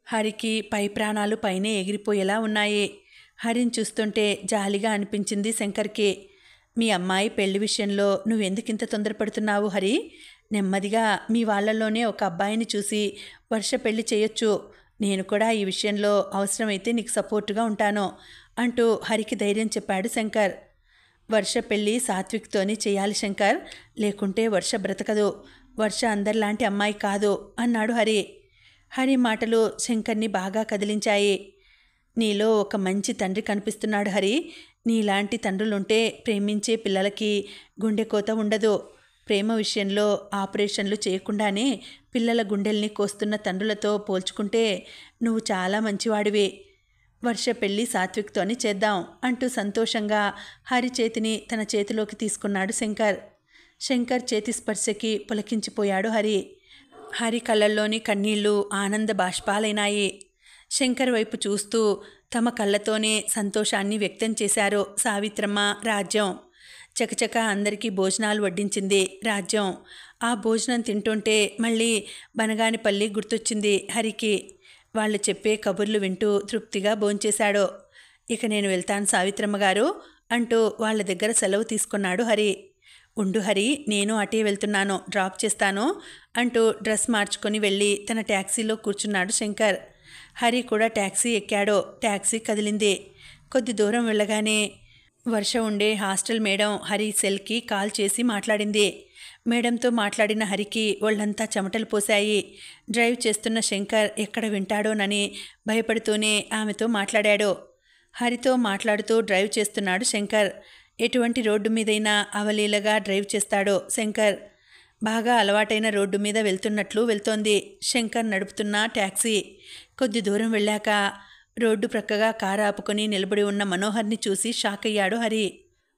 హరికి పై ప్రాణాలు పైనే ఎగిరిపోయేలా ఉన్నాయి. హరిని చూస్తుంటే జాలిగా అనిపించింది శంకర్కి. మీ అమ్మాయి పెళ్లి విషయంలో నువ్వెందుకింత తొందరపడుతున్నావు హరి? నెమ్మదిగా మీ వాళ్ళల్లోనే ఒక అబ్బాయిని చూసి వర్ష పెళ్లి చేయొచ్చు. నేను కూడా ఈ విషయంలో అవసరమైతే నీకు సపోర్టుగా ఉంటాను అంటూ హరికి ధైర్యం చెప్పాడు శంకర్. వర్ష పెళ్ళి సాత్విక్తోనే చేయాలి శంకర్, లేకుంటే వర్ష బ్రతకదు. వర్ష అందరిలాంటి అమ్మాయి కాదు అన్నాడు హరి. హరి మాటలు శంకర్ని బాగా కదిలించాయి. నీలో ఒక మంచి తండ్రి కనిపిస్తున్నాడు హరి. నీలాంటి తండ్రులుంటే ప్రేమించే పిల్లలకి గుండెకోత ఉండదు. ప్రేమ విషయంలో ఆపరేషన్లు చేయకుండానే పిల్లల గుండెల్ని కోస్తున్న తండ్రులతో పోల్చుకుంటే నువ్వు చాలా మంచివాడివి. వర్ష పెళ్ళి సాత్విక్తోని చేద్దాం అంటూ సంతోషంగా హరి చేతిని తన చేతిలోకి తీసుకున్నాడు శంకర్. శంకర్ చేతి స్పర్శకి పులకించిపోయాడు హరి. హరి కళ్ళల్లోని కన్నీళ్లు ఆనంద బాష్పాలైనాయి. శంకర్ వైపు చూస్తూ తమ కళ్ళతోనే సంతోషాన్ని వ్యక్తం చేశారు సావిత్రమ్మ, రాజ్యం. చకచక అందరికీ భోజనాలు వడ్డించింది రాజ్యం. ఆ భోజనం తింటుంటే మళ్ళీ బనగానిపల్లి గుర్తొచ్చింది హరికి. వాళ్ళు చెప్పే కబుర్లు వింటూ తృప్తిగా భోంచేశాడు. ఇక నేను వెళ్తాను సావిత్రమ్మ గారు అంటూ వాళ్ళ దగ్గర సెలవు తీసుకున్నాడు హరి. ఉండు హరి, నేను అటే వెళ్తున్నాను, డ్రాప్ చేస్తాను అంటూ డ్రెస్ మార్చుకొని వెళ్ళి తన ట్యాక్సీలో కూర్చున్నాడు శంకర్. హరి కూడా ట్యాక్సీ ఎక్కాడు. ట్యాక్సీ కదిలింది. కొద్ది దూరం వెళ్ళగానే వర్ష ఉండే హాస్టల్ మేడం హరి సెల్కి కాల్ చేసి మాట్లాడింది. మేడంతో మాట్లాడిన హరికి ఒళ్ళంతా చెమటలు పోశాయి. డ్రైవ్ చేస్తున్న శంకర్ ఎక్కడ వింటాడోనని భయపడుతూనే ఆమెతో మాట్లాడాడు. హరితో మాట్లాడుతూ డ్రైవ్ చేస్తున్నాడు శంకర్. ఎటువంటి రోడ్డు మీదైనా అవలీలగా డ్రైవ్ చేస్తాడు శంకర్. బాగా అలవాటైన రోడ్డు మీద వెళ్తున్నట్లు వెళ్తోంది శంకర్ నడుపుతున్న ట్యాక్సీ. కొద్ది దూరం వెళ్ళాక రోడ్డు ప్రక్కగా కారు ఆపుకొని నిలబడి ఉన్న మనోహర్ని చూసి షాక్ అయ్యాడు హరి.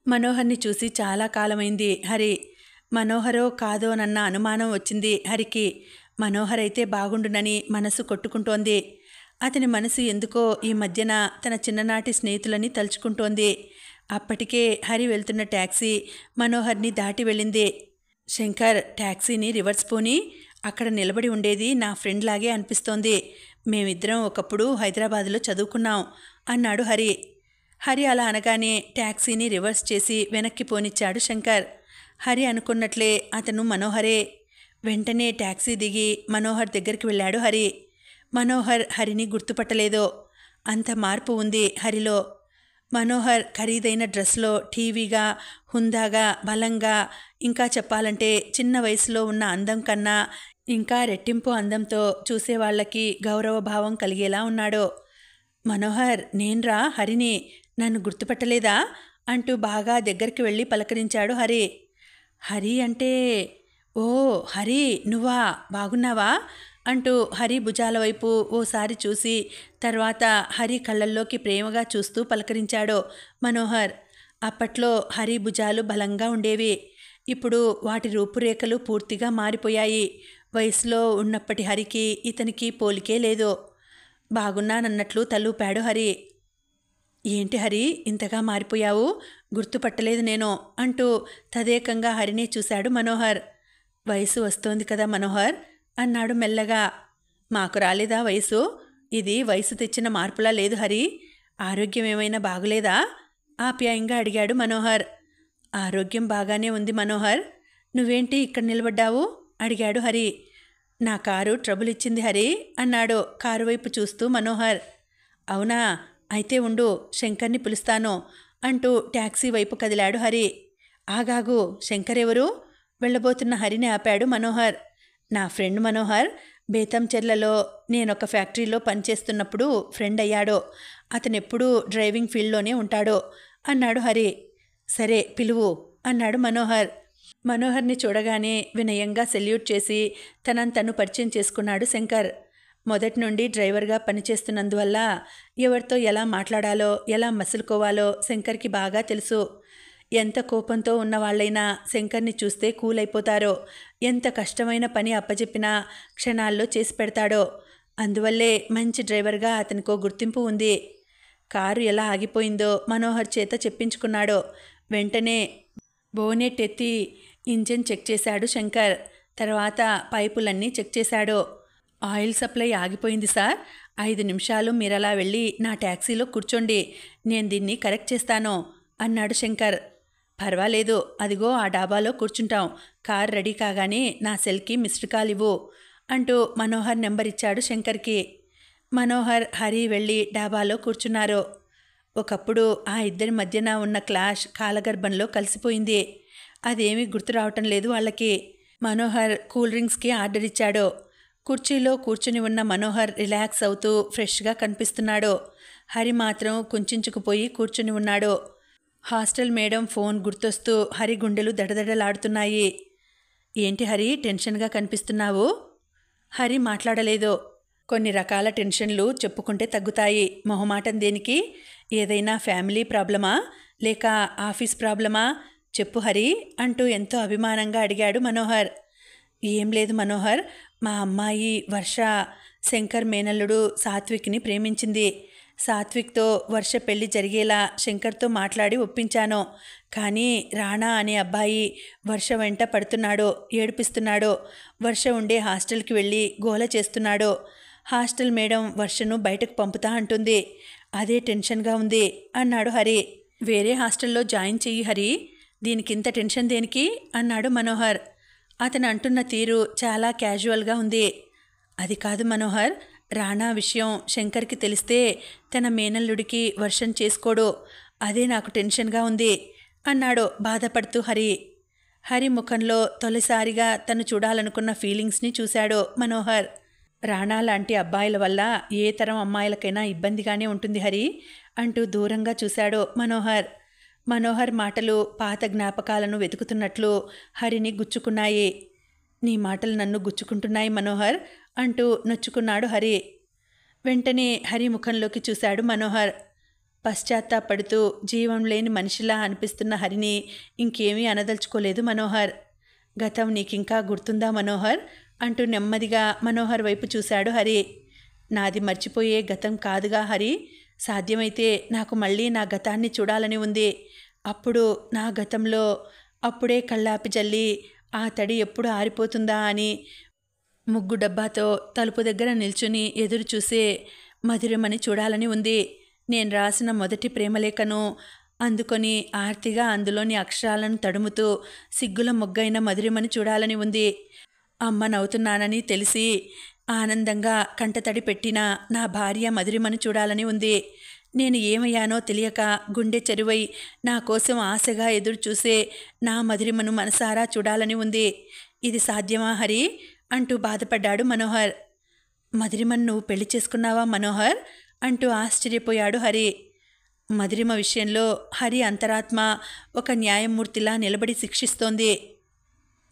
మనోహర్ని చూసి చాలా కాలమైంది హరి. మనోహరో కాదోనన్న అనుమానం వచ్చింది హరికి. మనోహర్ అయితే బాగుండునని మనసు కొట్టుకుంటోంది. అతని మనసు ఎందుకో ఈ మధ్యన తన చిన్ననాటి స్నేహితులని తలుచుకుంటోంది. అప్పటికే హరి వెళ్తున్న ట్యాక్సీ మనోహర్ని దాటి వెళ్ళింది. శంకర్ ట్యాక్సీని రివర్స్ పోని, అక్కడ నిలబడి ఉండేది నా ఫ్రెండ్ లాగే అనిపిస్తోంది. మేమిద్దరం ఒకప్పుడు హైదరాబాదులో చదువుకున్నాం అన్నాడు హరి. హరి అలా అనగానే ట్యాక్సీని రివర్స్ చేసి వెనక్కి పోనిచ్చాడు శంకర్. హరి అనుకున్నట్లే అతను మనోహరే. వెంటనే ట్యాక్సీ దిగి మనోహర్ దగ్గరికి వెళ్ళాడు హరి. మనోహర్ హరిని గుర్తుపట్టలేదు. అంత మార్పు ఉంది హరిలో. మనోహర్ ఖరీదైన డ్రెస్లో టీవీగా, హుందాగా, బలంగా, ఇంకా చెప్పాలంటే చిన్న వయసులో ఉన్న అందం కన్నా ఇంకా రెట్టింపు అందంతో చూసేవాళ్లకి గౌరవభావం కలిగేలా ఉన్నాడు. మనోహర్, నేన్రా హరిని, నన్ను గుర్తుపట్టలేదా అంటూ బాగా దగ్గరికి వెళ్ళి పలకరించాడు హరి. హరి అంటే, ఓ హరి నువ్వా, బాగున్నావా అంటూ హరి భుజాల వైపు ఓసారి చూసి తర్వాత హరి కళ్ళల్లోకి ప్రేమగా చూస్తూ పలకరించాడు మనోహర్. అప్పట్లో హరి భుజాలు బలంగా ఉండేవి. ఇప్పుడు వాటి రూపురేఖలు పూర్తిగా మారిపోయాయి. వయసులో ఉన్నప్పటి హరికి ఇతనికి పోలికే లేదు. బాగున్నానన్నట్లు తలూపాడు హరి. ఏంటి హరి, ఇంతగా మారిపోయావు, గుర్తుపట్టలేదు నేను అంటూ తదేకంగా హరిని చూశాడు మనోహర్. వయసు వస్తోంది కదా మనోహర్ అన్నాడు మెల్లగా. మాకు రాలేదా వయసు? ఇది వయసు తెచ్చిన మార్పులా లేదు హరి. ఆరోగ్యం ఏమైనా బాగులేదా ఆప్యాయంగా అడిగాడు మనోహర్. ఆరోగ్యం బాగానే ఉంది మనోహర్. నువ్వేంటి ఇక్కడ నిలబడ్డావు అడిగాడు హరి. నా కారు ట్రబుల్ ఇచ్చింది హరి అన్నాడు కారు వైపు చూస్తూ మనోహర్. అవునా, అయితే ఉండు, శంకర్ని పిలుస్తాను అంటూ ట్యాక్సీ వైపు కదిలాడు హరి. ఆగాగు, శంకర్ ఎవరు? వెళ్ళబోతున్న హరిని ఆపాడు మనోహర్. నా ఫ్రెండ్ మనోహర్. బేతంచెర్లలో నేనొక ఫ్యాక్టరీలో పనిచేస్తున్నప్పుడు ఫ్రెండ్ అయ్యాడు. అతనెప్పుడూ డ్రైవింగ్ ఫీల్డ్లోనే ఉంటాడు అన్నాడు హరి. సరే పిలువు అన్నాడు మనోహర్. మనోహర్ని చూడగానే వినయంగా సెల్యూట్ చేసి తనను తను పరిచయం చేసుకున్నాడు శంకర్. మొదటి నుండి డ్రైవర్గా పనిచేస్తున్నందువల్ల ఎవరితో ఎలా మాట్లాడాలో ఎలా మసులుకోవాలో శంకర్కి బాగా తెలుసు. ఎంత కోపంతో ఉన్నవాళ్ళైనా శంకర్ని చూస్తే కూల్ అయిపోతారో, ఎంత కష్టమైన పని అప్పచెప్పినా క్షణాల్లో చేసి పెడతాడో. అందువల్లే మంచి డ్రైవర్గా అతనికో గుర్తింపు ఉంది. కారు ఎలా ఆగిపోయిందో మనోహర్ చేత చెప్పించుకున్నాడో. వెంటనే బోనెట్ ఎత్తి ఇంజిన్ చెక్ చేశాడు శంకర్. తర్వాత పైపులన్నీ చెక్ చేశాడు. ఆయిల్ సప్లై ఆగిపోయింది సార్. 5 నిమిషాలు మీరలా వెళ్ళి నా ట్యాక్సీలో కూర్చోండి, నేను దీన్ని కరెక్ట్ చేస్తాను అన్నాడు శంకర్. పర్వాలేదు, అదిగో ఆ డాబాలో కూర్చుంటాం. కార్ రెడీ కాగానే నా సెల్కి మిస్డ్ కాల్ ఇవ్వు అంటూ మనోహర్ నెంబర్ ఇచ్చాడు శంకర్కి. మనోహర్, హరి వెళ్ళి డాబాలో కూర్చున్నారు. ఒకప్పుడు ఆ ఇద్దరి మధ్యన ఉన్న క్లాష్ కాలగర్భంలో కలిసిపోయింది. అదేమీ గుర్తు రావటం లేదు వాళ్ళకి. మనోహర్ కూల్ డ్రింక్స్కి ఆర్డర్ ఇచ్చాడు. కుర్చీలో కూర్చుని ఉన్న మనోహర్ రిలాక్స్ అవుతూ ఫ్రెష్గా కనిపిస్తున్నాడు. హరి మాత్రం కుంచుకుపోయి కూర్చుని ఉన్నాడు. హాస్టల్ మేడం ఫోన్ గుర్తొస్తూ హరి గుండెలు దడదడలాడుతున్నాయి. ఏంటి హరి, టెన్షన్గా కనిపిస్తున్నావు? హరి మాట్లాడలేదు. కొన్ని రకాల టెన్షన్లు చెప్పుకుంటే తగ్గుతాయి, మొహమాటం దేనికి? ఏదైనా ఫ్యామిలీ ప్రాబ్లమా లేక ఆఫీస్ ప్రాబ్లమా? చెప్పు హరి అంటూ ఎంతో అభిమానంగా అడిగాడు మనోహర్. ఏం లేదు మనోహర్, మా అమ్మాయి వర్ష శంకర్ మేనల్లుడు సాత్విక్ని ప్రేమించింది. సాత్విక్తో వర్ష పెళ్లి జరిగేలా శంకర్తో మాట్లాడి ఒప్పించాను. కానీ రాణా అనే అబ్బాయి వర్ష వెంట పడుతున్నాడు, ఏడిపిస్తున్నాడు. వర్ష ఉండే హాస్టల్కి వెళ్ళి గోల చేస్తున్నాడు. హాస్టల్ మేడం వర్షను బయటకు పంపుతా అంటుంది. అదే టెన్షన్గా ఉంది అన్నాడు హరి. వేరే హాస్టల్లో జాయిన్ చెయ్యి హరి, దీనికింత టెన్షన్ దేనికి అన్నాడు మనోహర్. అతను అంటున్న తీరు చాలా క్యాజువల్గా ఉంది. అది కాదు మనోహర్, రాణా విషయం శంకర్కి తెలిస్తే తన మేనల్లుడికి వర్షం చేసుకోడు. అదే నాకు టెన్షన్గా ఉంది అన్నాడు బాధపడుతూ హరి. హరి ముఖంలో తొలిసారిగా తను చూడాలనుకున్న ఫీలింగ్స్ని చూశాడు మనోహర్. రాణా లాంటి అబ్బాయిల వల్ల ఏ తరం అమ్మాయిలకైనా ఇబ్బందిగానే ఉంటుంది హరి అంటూ దూరంగా చూశాడు మనోహర్. మనోహర్ మాటలు పాత జ్ఞాపకాలను వెతుకుతున్నట్లు హరిని గుచ్చుకున్నాయి. నీ మాటలు నన్ను గుచ్చుకుంటున్నాయి మనోహర్ అంటూ నొచ్చుకున్నాడు హరి. వెంటనే హరి ముఖంలోకి చూశాడు మనోహర్. పశ్చాత్తాపడుతూ జీవం లేని మనిషిలా అనిపిస్తున్న హరిని ఇంకేమీ అనదలుచుకోలేదు మనోహర్. గతం నీకింకా గుర్తుందా మనోహర్ అంటూ నెమ్మదిగా మనోహర్ వైపు చూశాడు హరి. నాది మర్చిపోయే గతం కాదుగా హరి, సాధ్యమైతే నాకు మళ్ళీ నా గతాన్ని చూడాలని ఉంది. అప్పుడు నా గతంలో అప్పుడే కళ్ళాపి జల్లి ఆ తడి ఎప్పుడు ఆరిపోతుందా అని ముగ్గు డబ్బాతో తలుపు దగ్గర నిల్చుని ఎదురు చూసే మధురమని చూడాలని ఉంది. నేను రాసిన మొదటి ప్రేమలేఖను అందుకొని ఆర్తిగా అందులోని అక్షరాలను తడుముతూ సిగ్గుల మొగ్గైన మధురమని చూడాలని ఉంది. అమ్మ నవ్వుతున్నానని తెలిసి ఆనందంగా కంటతడి పెట్టిన నా భార్య మధురిమను చూడాలని ఉంది. నేను ఏమయ్యానో తెలియక గుండె చెరువై నా కోసం ఆశగా ఎదురు చూసే నా మధురిమను మనసారా చూడాలని ఉంది. ఇది సాధ్యమా హరి అంటూ బాధపడ్డాడు మనోహర్. మధురిమను నువ్వు పెళ్లి చేసుకున్నావా మనోహర్ అంటూ ఆశ్చర్యపోయాడు హరి. మధురిమ విషయంలో హరి అంతరాత్మ ఒక న్యాయమూర్తిలా నిలబడి శిక్షిస్తోంది.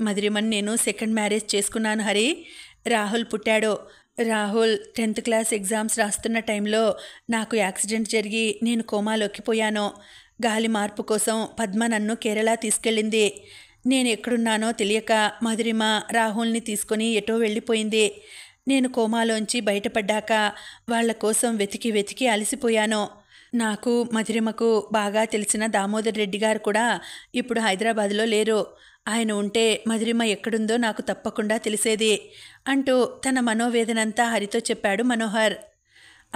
మధురిమను నేను సెకండ్ మ్యారేజ్ చేసుకున్నాను హరి. రాహుల్ పుట్టాడు. రాహుల్ 10th క్లాస్ ఎగ్జామ్స్ రాస్తున్న టైంలో నాకు యాక్సిడెంట్ జరిగి నేను కోమాలోకి పోయాను. గాలి మార్పు కోసం పద్మ నన్ను కేరళ తీసుకెళ్ళింది. నేను ఎక్కడున్నానో తెలియక మధురిమ రాహుల్ని తీసుకొని ఎటో వెళ్ళిపోయింది. నేను కోమాలోంచి బయటపడ్డాక వాళ్ల కోసం వెతికి వెతికి అలసిపోయాను. నాకు మధురిమకు బాగా తెలిసిన దామోదర్ రెడ్డి గారు కూడా ఇప్పుడు హైదరాబాద్లో లేరు. ఆయన ఉంటే మధురిమ ఎక్కడుందో నాకు తప్పకుండా తెలిసేది అంటూ తన మనోవేదనంతా హరితో చెప్పాడు మనోహర్.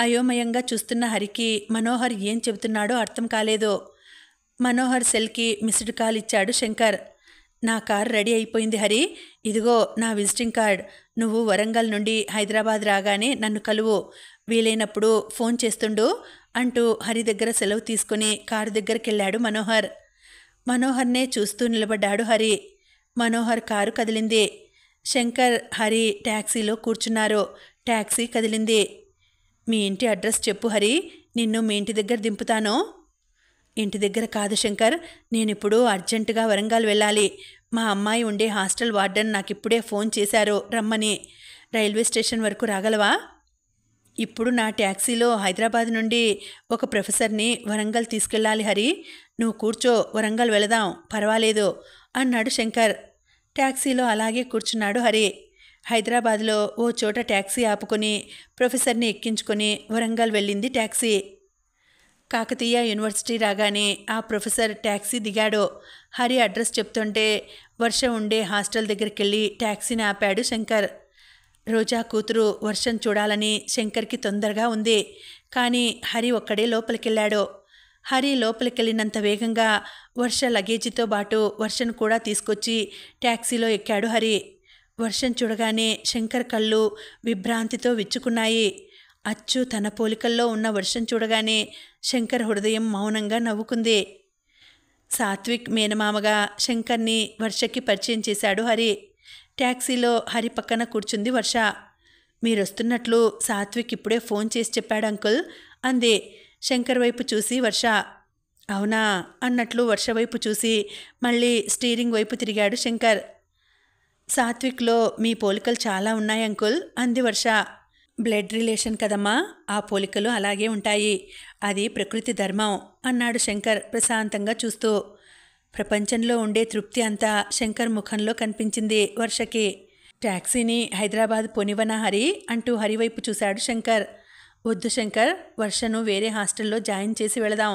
అయోమయంగా చూస్తున్న హరికి మనోహర్ ఏం చెబుతున్నాడో అర్థం కాలేదు. మనోహర్ సెల్కి మిస్డ్ కాల్ ఇచ్చాడు శంకర్. నా కారు రెడీ అయిపోయింది హరి, ఇదిగో నా విజిటింగ్ కార్డ్. నువ్వు వరంగల్ నుండి హైదరాబాద్ రాగానే నన్ను కలువు, వీలైనప్పుడు ఫోన్ చేస్తుండు అంటూ హరి దగ్గర సెలవు తీసుకుని కారు దగ్గరికి వెళ్ళాడు మనోహర్. మనోహర్నే చూస్తూ నిలబడ్డాడు హరి. మనోహర్ కారు కదిలింది. శంకర్, హరి ట్యాక్సీలో కూర్చున్నారు. ట్యాక్సీ కదిలింది. మీ ఇంటి అడ్రస్ చెప్పు హరి, నిన్ను మీ ఇంటి దగ్గర దింపుతాను. ఇంటి దగ్గర కాదు శంకర్, నేనిప్పుడు అర్జెంటుగా వరంగల్ వెళ్ళాలి. మా అమ్మాయి ఉండే హాస్టల్ వార్డెన్ నాకిప్పుడే ఫోన్ చేశారు రమ్మని. రైల్వే స్టేషన్ వరకు రాగలవా? ఇప్పుడు నా ట్యాక్సీలో హైదరాబాద్ నుండి ఒక ప్రొఫెసర్ని వరంగల్ తీసుకెళ్ళాలి హరి. నువ్వు కూర్చో, వరంగల్ వెళదాం, పర్వాలేదు అన్నాడు శంకర్. ట్యాక్సీలో అలాగే కూర్చున్నాడు హరి. హైదరాబాద్లో ఓ చోట ట్యాక్సీ ఆపుకొని ప్రొఫెసర్ని ఎక్కించుకొని వరంగల్ వెళ్ళింది ట్యాక్సీ. కాకతీయ యూనివర్సిటీ రాగానే ఆ ప్రొఫెసర్ ట్యాక్సీ దిగాడు. హరి అడ్రస్ చెప్తుంటే వర్ష ఉండే హాస్టల్ దగ్గరికి వెళ్ళి ట్యాక్సీని ఆపాడు శంకర్. రోజా కూతురు వర్షం చూడాలని శంకర్కి తొందరగా ఉంది. కానీ హరి ఒక్కడే లోపలికెళ్ళాడు. హరి లోపలికెళ్ళినంత వేగంగా వర్ష లగేజీతో పాటు వర్షను కూడా తీసుకొచ్చి ట్యాక్సీలో ఎక్కాడు హరి. వర్షం చూడగానే శంకర్ కళ్ళు విభ్రాంతితో విచ్చుకున్నాయి. అచ్చు తన పోలికల్లో ఉన్న వర్షం చూడగానే శంకర్ హృదయం మౌనంగా నవ్వుకుంది. సాత్విక్ మేనమామగా శంకర్ని వర్షకి పరిచయం చేశాడు హరి. ట్యాక్సీలో హరి పక్కన కూర్చుంది వర్ష. మీరొస్తున్నట్లు సాత్విక్ ఇప్పుడే ఫోన్ చేసి చెప్పాడు అంకుల్ అంది శంకర్ వైపు చూసి వర్ష. అవునా అన్నట్లు వర్ష వైపు చూసి మళ్ళీ స్టీరింగ్ వైపు తిరిగాడు శంకర్. సాత్విక్లో మీ పోలికలు చాలా ఉన్నాయి అంకుల్ అంది వర్ష. బ్లడ్ రిలేషన్ కదమ్మా, ఆ పోలికలు అలాగే ఉంటాయి. అది ప్రకృతి ధర్మం అన్నాడు శంకర్ ప్రశాంతంగా చూస్తూ. ప్రపంచంలో ఉండే తృప్తి అంతా శంకర్ ముఖంలో కనిపించింది వర్షకి. ట్యాక్సీని హైదరాబాద్ పోనివనా హరి అంటూ హరివైపు చూశాడు శంకర్. వద్దు శంకర్, వర్షను వేరే హాస్టల్లో జాయిన్ చేసి వెళదాం.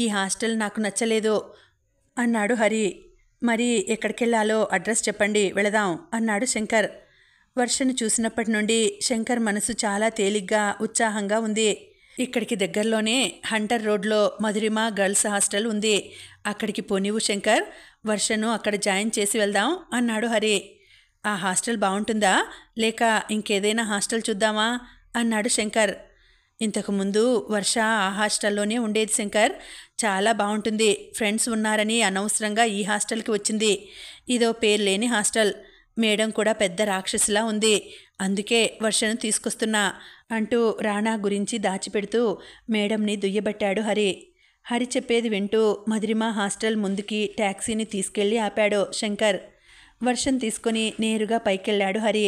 ఈ హాస్టల్ నాకు నచ్చలేదు అన్నాడు హరి. మరి ఎక్కడికెళ్లాలో అడ్రస్ చెప్పండి, వెళదాం అన్నాడు శంకర్. వర్షను చూసినప్పటి నుండి శంకర్ మనసు చాలా తేలిగ్గా ఉత్సాహంగా ఉంది. ఇక్కడికి దగ్గరలోనే హంటర్ రోడ్లో మధురిమ గర్ల్స్ హాస్టల్ ఉంది. అక్కడికి పోనివు శంకర్, వర్షను అక్కడ జాయిన్ చేసి వెళ్దాం అన్నాడు హరి. ఆ హాస్టల్ బాగుంటుందా, లేక ఇంకేదైనా హాస్టల్ చూద్దామా అన్నాడు శంకర్. ఇంతకుముందు వర్ష ఆ హాస్టల్లోనే ఉండేది శంకర్. చాలా బాగుంటుంది. ఫ్రెండ్స్ ఉన్నారని అనవసరంగా ఈ హాస్టల్కి వచ్చింది. ఇదో పేరు లేని హాస్టల్. మేడం కూడా పెద్ద రాక్షసిలా ఉంది. అందుకే వర్షను తీసుకొస్తున్నా అంటూ రాణా గురించి దాచిపెడుతూ మేడంని దుయ్యబట్టాడు హరి. హరి చెప్పేది వింటూ మధురిమ హాస్టల్ ముందుకి ట్యాక్సీని తీసుకెళ్లి ఆపాడు శంకర్. వర్షం తీసుకొని నేరుగా పైకెళ్ళాడు హరి.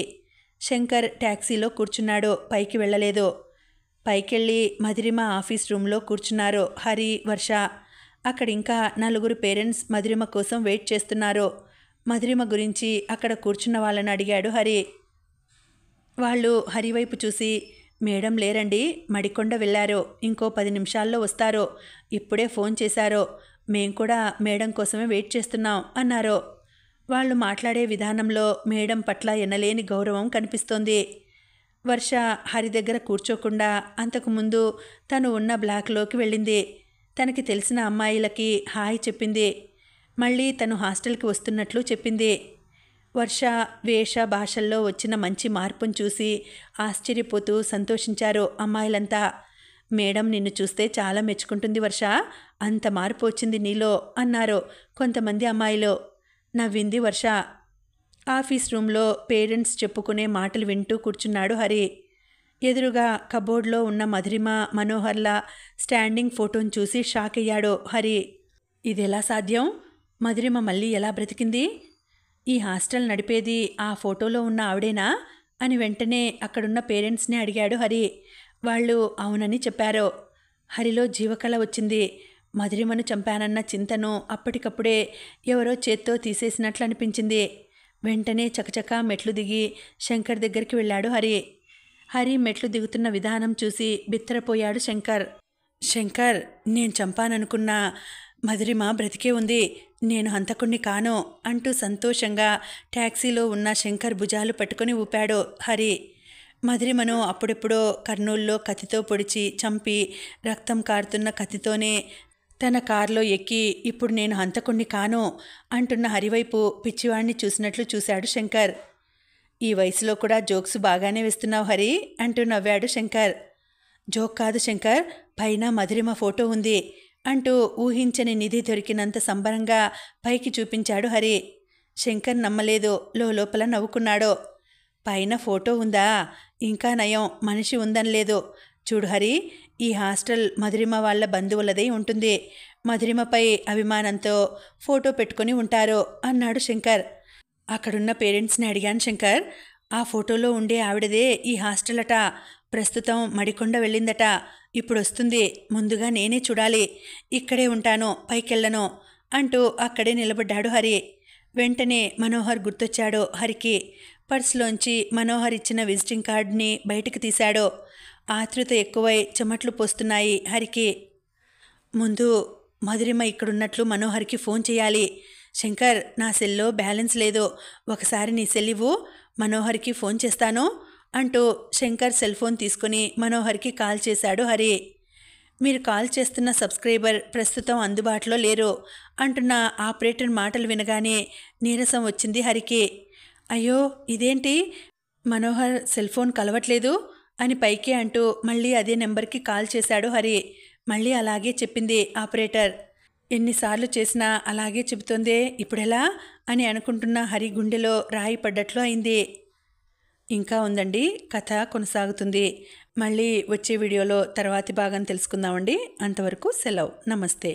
శంకర్ ట్యాక్సీలో కూర్చున్నాడు, పైకి వెళ్ళలేదు. పైకెళ్ళి మధురిమ ఆఫీస్ రూమ్లో కూర్చున్నారు హరి, వర్ష. అక్కడ ఇంకా 4 పేరెంట్స్ మధురిమ కోసం వెయిట్ చేస్తున్నారు. మధురిమ గురించి అక్కడ కూర్చున్న వాళ్ళని అడిగాడు హరి. వాళ్ళు హరి వైపు చూసి, మేడం లేరండి, మడికొండ వెళ్ళారు, ఇంకో 10 నిమిషాల్లో వస్తారు, ఇప్పుడే ఫోన్ చేశారు, మేం కూడా మేడం కోసమే వెయిట్ చేస్తున్నాం అన్నారు. వాళ్ళు మాట్లాడే విధానంలో మేడం పట్ల ఎనలేని గౌరవం కనిపిస్తోంది. వర్ష హరి దగ్గర కూర్చోకుండా అంతకుముందు తను ఉన్న బ్లాక్లోకి వెళ్ళింది. తనకి తెలిసిన అమ్మాయిలకి హాయ్ చెప్పింది. మళ్ళీ తను హాస్టల్కి వస్తున్నట్లు చెప్పింది. వర్ష వేష భాషల్లో వచ్చిన మంచి మార్పును చూసి ఆశ్చర్యపోతూ సంతోషించారు అమ్మాయిలంతా. మేడం నిన్ను చూస్తే చాలా మెచ్చుకుంటుంది వర్ష, అంత మార్పు వచ్చింది నీలో అన్నారు కొంతమంది అమ్మాయిలు. నవ్వింది వర్ష. ఆఫీస్ రూమ్లో పేరెంట్స్ చెప్పుకునే మాటలు వింటూ కూర్చున్నాడు హరి. ఎదురుగా కబోర్డ్లో ఉన్న మధురిమ, మనోహర్ల స్టాండింగ్ ఫోటోను చూసి షాక్ అయ్యాడు హరి. ఇదెలా సాధ్యం? మధురిమ మళ్ళీ ఎలా బ్రతికింది? ఈ హాస్టల్ నడిపేది ఆ ఫోటోలో ఉన్న ఆవిడేనా అని వెంటనే అక్కడున్న పేరెంట్స్ని అడిగాడు హరి. వాళ్ళు అవునని చెప్పారు. హరిలో జీవకళ వచ్చింది. మధురిమను చంపానన్న చింతను అప్పటికప్పుడే ఎవరో చేత్తో తీసేసినట్లు అనిపించింది. వెంటనే చకచకా మెట్లు దిగి శంకర్ దగ్గరికి వెళ్ళాడు హరి. హరి మెట్లు దిగుతున్న విధానం చూసి బిత్తరపోయాడు శంకర్. శంకర్, నేను చంపాననుకున్న మధురిమ బ్రతికే ఉంది, నేను హంతకుణ్ణి కాను అంటూ సంతోషంగా ట్యాక్సీలో ఉన్న శంకర్ భుజాలు పట్టుకొని ఊపాడు హరి. మధురిమను అప్పుడెప్పుడో కర్నూల్లో కత్తితో పొడిచి చంపి రక్తం కారుతున్న కత్తితోనే తన కారులో ఎక్కి ఇప్పుడు నేను హంతకుణ్ణి కాను అంటున్న హరివైపు పిచ్చివాణ్ణి చూసినట్లు చూశాడు శంకర్. ఈ వయసులో కూడా జోక్స్ బాగానే వేస్తున్నావు హరి అంటూ నవ్వాడు శంకర్. జోక్ కాదు శంకర్, పైన మధురిమ ఫోటో ఉంది అంటూ ఊహించని నిధి దొరికినంత సంబరంగా పైకి చూపించాడు హరి. శంకర్ నమ్మలేదు, లోపల నవ్వుకున్నాడు. పైన ఫోటో ఉందా? ఇంకా నయం, మనిషి ఉందనలేదు. చూడు హరి, ఈ హాస్టల్ మధురిమ వాళ్ళ బంధువులదై ఉంటుంది. మధురిమపై అభిమానంతో ఫోటో పెట్టుకొని ఉంటారు అన్నాడు శంకర్. అక్కడున్న పేరెంట్స్ని అడిగాను శంకర్. ఆ ఫోటోలో ఉండే ఆవిడదే ఈ హాస్టల్ అట. ప్రస్తుతం మడికొండ వెళ్ళిందట. ఇప్పుడు వస్తుంది. ముందుగా నేనే చూడాలి. ఇక్కడే ఉంటాను, పైకెళ్ళను అంటూ అక్కడే నిలబడ్డాడు హరి. వెంటనే మనోహర్ గుర్తొచ్చాడు హరికి. పర్సులోంచి మనోహర్ ఇచ్చిన విజిటింగ్ కార్డుని బయటకు తీశాడు. ఆతృత ఎక్కువై చెమట్లు పోస్తున్నాయి హరికి. ముందు మధురిమ ఇక్కడున్నట్లు మనోహర్కి ఫోన్ చేయాలి. శంకర్, నా సెల్లో బ్యాలెన్స్ లేదు. ఒకసారి నీ సెల్ ఇవ్వు, మనోహర్కి ఫోన్ చేస్తాను అంటూ శంకర్ సెల్ ఫోన్ తీసుకుని మనోహర్కి కాల్ చేశాడు హరి. మీరు కాల్ చేస్తున్న సబ్స్క్రైబర్ ప్రస్తుతం అందుబాటులో లేరు అంటున్న ఆపరేటర్ మాటలు వినగానే నీరసం వచ్చింది హరికి. అయ్యో, ఇదేంటి, మనోహర్ సెల్ ఫోన్ కలవట్లేదు అని పైకి అంటూ మళ్ళీ అదే నెంబర్కి కాల్ చేశాడు హరి. మళ్ళీ అలాగే చెప్పింది ఆపరేటర్. ఎన్నిసార్లు చేసినా అలాగే చెబుతోందే, ఇప్పుడెలా అని అనుకుంటున్న హరి గుండెలో రాయి పడ్డట్లు అయింది. ఇంకా ఉందండి, కథ కొనసాగుతుంది. మళ్ళీ వచ్చే వీడియోలో తర్వాతి భాగం తెలుసుకుందామండి. అంతవరకు సెలవు. నమస్తే.